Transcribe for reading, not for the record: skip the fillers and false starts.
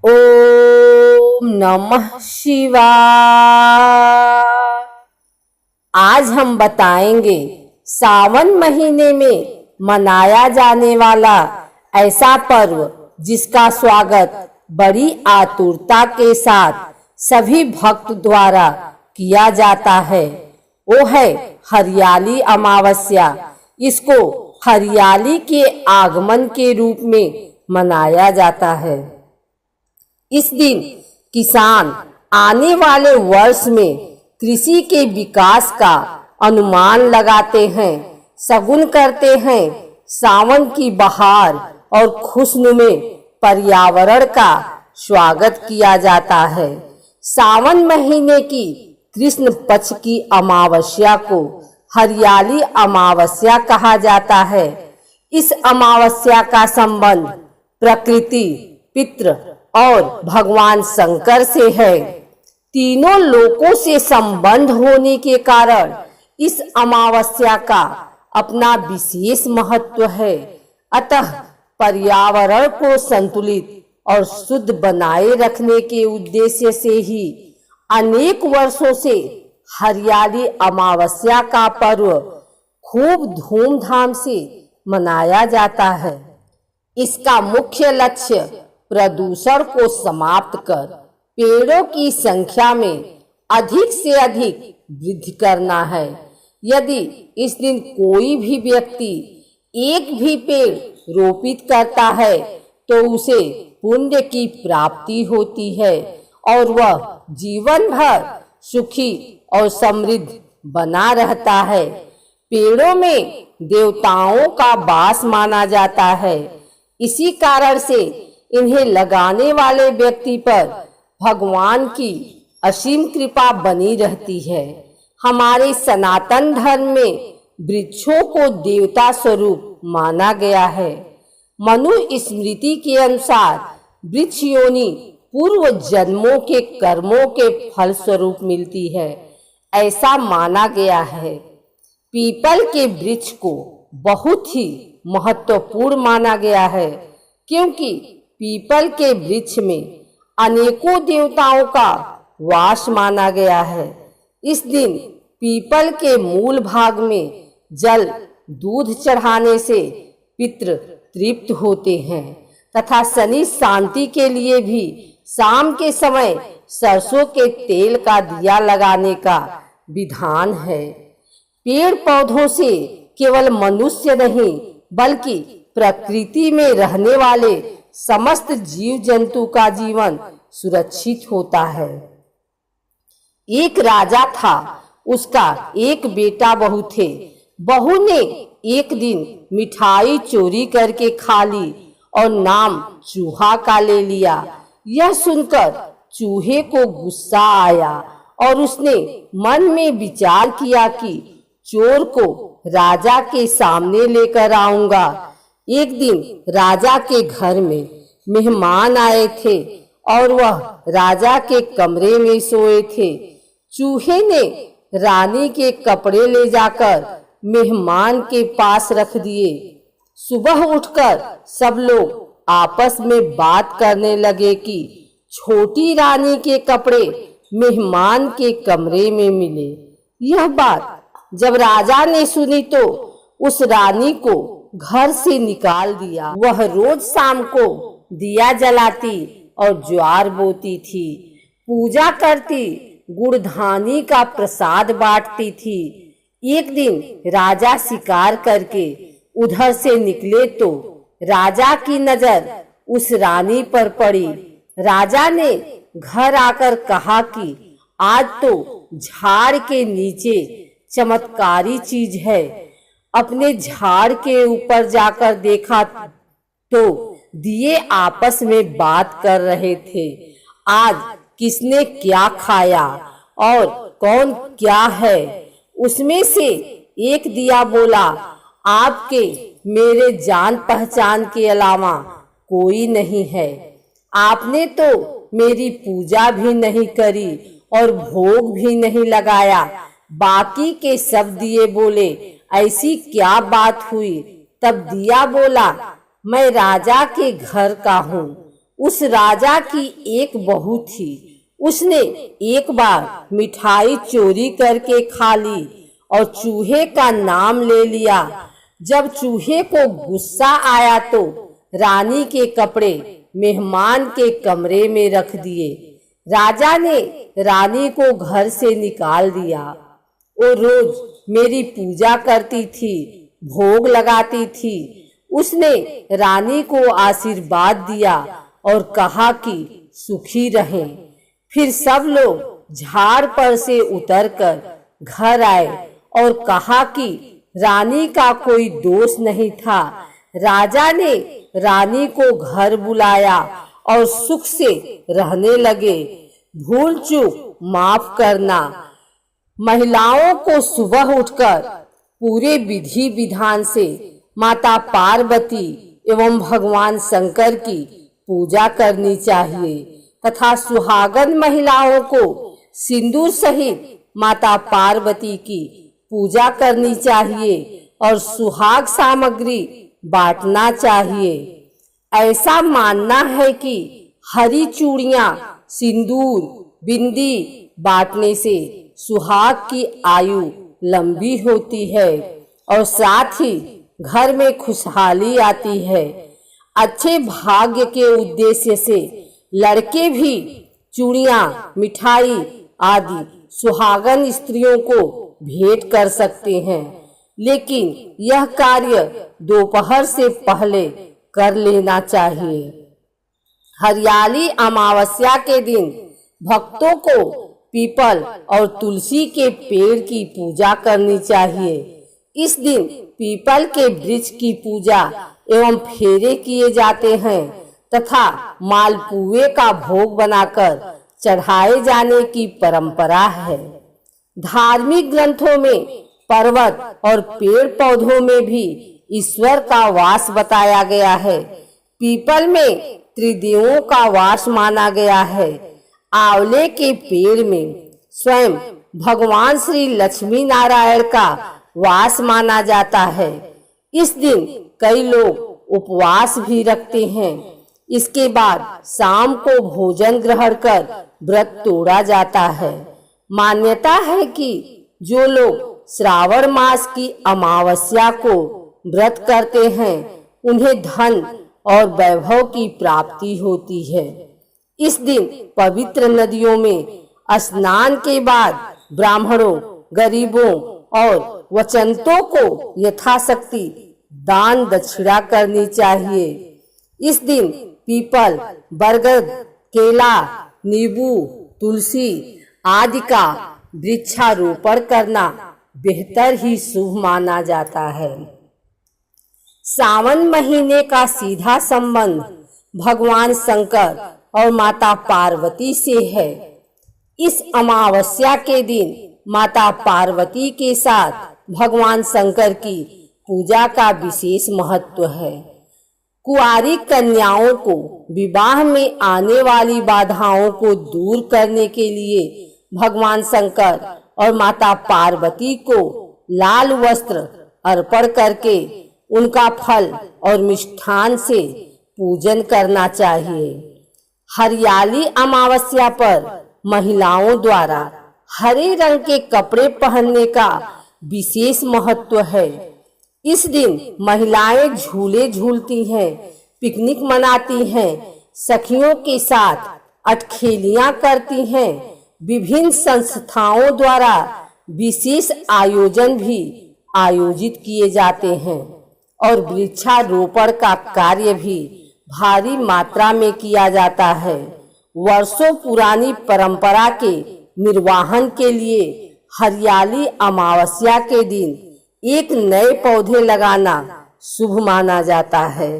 ओम नमः शिवाय। आज हम बताएंगे सावन महीने में मनाया जाने वाला ऐसा पर्व जिसका स्वागत बड़ी आतुरता के साथ सभी भक्त द्वारा किया जाता है। वो है हरियाली अमावस्या। इसको हरियाली के आगमन के रूप में मनाया जाता है। इस दिन किसान आने वाले वर्ष में कृषि के विकास का अनुमान लगाते हैं, शगुन करते हैं। सावन की बहार और खुशनुमे पर्यावरण का स्वागत किया जाता है। सावन महीने की कृष्ण पक्ष की अमावस्या को हरियाली अमावस्या कहा जाता है। इस अमावस्या का संबंध प्रकृति, पितृ और भगवान शंकर से है। तीनों लोकों से संबंध होने के कारण इस अमावस्या का अपना विशेष महत्व है। अतः पर्यावरण को संतुलित और शुद्ध बनाए रखने के उद्देश्य से ही अनेक वर्षों से हरियाली अमावस्या का पर्व खूब धूमधाम से मनाया जाता है। इसका मुख्य लक्ष्य प्रदूषण को समाप्त कर पेड़ों की संख्या में अधिक से अधिक वृद्धि करना है। यदि इस दिन कोई भी व्यक्ति एक भी पेड़ रोपित करता है तो उसे पुण्य की प्राप्ति होती है और वह जीवन भर सुखी और समृद्ध बना रहता है। पेड़ों में देवताओं का वास माना जाता है। इसी कारण से इन्हें लगाने वाले व्यक्ति पर भगवान की असीम कृपा बनी रहती है। हमारे सनातन धर्म में वृक्षों को देवता स्वरूप माना गया है। मनु स्मृति के अनुसार वृक्ष योनि पूर्व जन्मों के कर्मों के फल स्वरूप मिलती है, ऐसा माना गया है। पीपल के वृक्ष को बहुत ही महत्वपूर्ण माना गया है, क्योंकि पीपल के वृक्ष में अनेकों देवताओं का वास माना गया है। इस दिन पीपल के मूल भाग में जल दूध चढ़ाने से पितृ तृप्त होते हैं तथा शनि शांति के लिए भी शाम के समय सरसों के तेल का दिया लगाने का विधान है। पेड़ पौधों से केवल मनुष्य नहीं बल्कि प्रकृति में रहने वाले समस्त जीव जंतु का जीवन सुरक्षित होता है। एक राजा था, उसका एक बेटा बहू थे। बहू ने एक दिन मिठाई चोरी करके खा ली और नाम चूहा का ले लिया। यह सुनकर चूहे को गुस्सा आया और उसने मन में विचार किया कि चोर को राजा के सामने लेकर आऊंगा। एक दिन राजा के घर में मेहमान आए थे और वह राजा के कमरे में सोए थे। चूहे ने रानी के कपड़े ले जाकर मेहमान के पास रख दिए। सुबह उठकर सब लोग आपस में बात करने लगे कि छोटी रानी के कपड़े मेहमान के कमरे में मिले। यह बात जब राजा ने सुनी तो उस रानी को घर से निकाल दिया। वह रोज शाम को दिया जलाती और ज्वार बोती थी, पूजा करती, गुड़धानी का प्रसाद बांटती थी। एक दिन राजा शिकार करके उधर से निकले तो राजा की नजर उस रानी पर पड़ी। राजा ने घर आकर कहा कि आज तो झाड़ के नीचे चमत्कारी चीज है। अपने झाड़ के ऊपर जाकर देखा तो दिए आपस में बात कर रहे थे। आज किसने क्या खाया और कौन क्या है। उसमें से एक दिया बोला, आपके मेरे जान पहचान के अलावा कोई नहीं है। आपने तो मेरी पूजा भी नहीं करी और भोग भी नहीं लगाया। बाकी के सब दिए बोले, ऐसी क्या बात हुई। तब दिया बोला, मैं राजा के घर का हूँ उस राजा की एक बहू थी। उसने एक बार मिठाई चोरी करके खा ली और चूहे का नाम ले लिया। जब चूहे को गुस्सा आया तो रानी के कपड़े मेहमान के कमरे में रख दिए। राजा ने रानी को घर से निकाल दिया। वो रोज मेरी पूजा करती थी, भोग लगाती थी। उसने रानी को आशीर्वाद दिया और कहा कि सुखी रहें। फिर सब लोग झाड़ पर से उतरकर घर आए और कहा कि रानी का कोई दोष नहीं था। राजा ने रानी को घर बुलाया और सुख से रहने लगे। भूल चूक माफ करना। महिलाओं को सुबह उठकर पूरे विधि विधान से माता पार्वती एवं भगवान शंकर की पूजा करनी चाहिए तथा सुहागन महिलाओं को सिंदूर सहित माता पार्वती की पूजा करनी चाहिए और सुहाग सामग्री बांटना चाहिए। ऐसा मानना है कि हरी चूड़ियां, सिंदूर, बिंदी बांटने से सुहाग की आयु लंबी होती है और साथ ही घर में खुशहाली आती है। अच्छे भाग्य के उद्देश्य से लड़के भी चूड़ियां, मिठाई आदि सुहागन स्त्रियों को भेंट कर सकते हैं, लेकिन यह कार्य दोपहर से पहले कर लेना चाहिए। हरियाली अमावस्या के दिन भक्तों को पीपल और तुलसी के पेड़ की पूजा करनी चाहिए। इस दिन पीपल के वृक्ष की पूजा एवं फेरे किए जाते हैं तथा मालपुए का भोग बनाकर चढ़ाए जाने की परंपरा है। धार्मिक ग्रंथों में पर्वत और पेड़ पौधों में भी ईश्वर का वास बताया गया है। पीपल में त्रिदेवों का वास माना गया है। आंवले के पेड़ में स्वयं भगवान श्री लक्ष्मी नारायण का वास माना जाता है। इस दिन कई लोग उपवास भी रखते हैं। इसके बाद शाम को भोजन ग्रहण कर व्रत तोड़ा जाता है। मान्यता है कि जो लोग श्रावण मास की अमावस्या को व्रत करते हैं उन्हें धन और वैभव की प्राप्ति होती है। इस दिन पवित्र नदियों में स्नान के बाद ब्राह्मणों, गरीबों और वचनतों को यथाशक्ति दान दक्षिणा करनी चाहिए। इस दिन पीपल, बरगद, केला, नींबू, तुलसी आदि का वृक्षारोपण करना बेहतर ही शुभ माना जाता है। सावन महीने का सीधा संबंध भगवान शंकर और माता पार्वती से है। इस अमावस्या के दिन माता पार्वती के साथ भगवान शंकर की पूजा का विशेष महत्व है। कुंवारी कन्याओं को विवाह में आने वाली बाधाओं को दूर करने के लिए भगवान शंकर और माता पार्वती को लाल वस्त्र अर्पण करके उनका फल और मिष्ठान से पूजन करना चाहिए। हरियाली अमावस्या पर महिलाओं द्वारा हरे रंग के कपड़े पहनने का विशेष महत्व है। इस दिन महिलाएं झूले झूलती हैं, पिकनिक मनाती हैं, सखियों के साथ अटखेलियां करती हैं। विभिन्न संस्थाओं द्वारा विशेष आयोजन भी आयोजित किए जाते हैं और वृक्षारोपण का कार्य भी भारी मात्रा में किया जाता है। वर्षों पुरानी परंपरा के निर्वाहन के लिए हरियाली अमावस्या के दिन एक नए पौधे लगाना शुभ माना जाता है।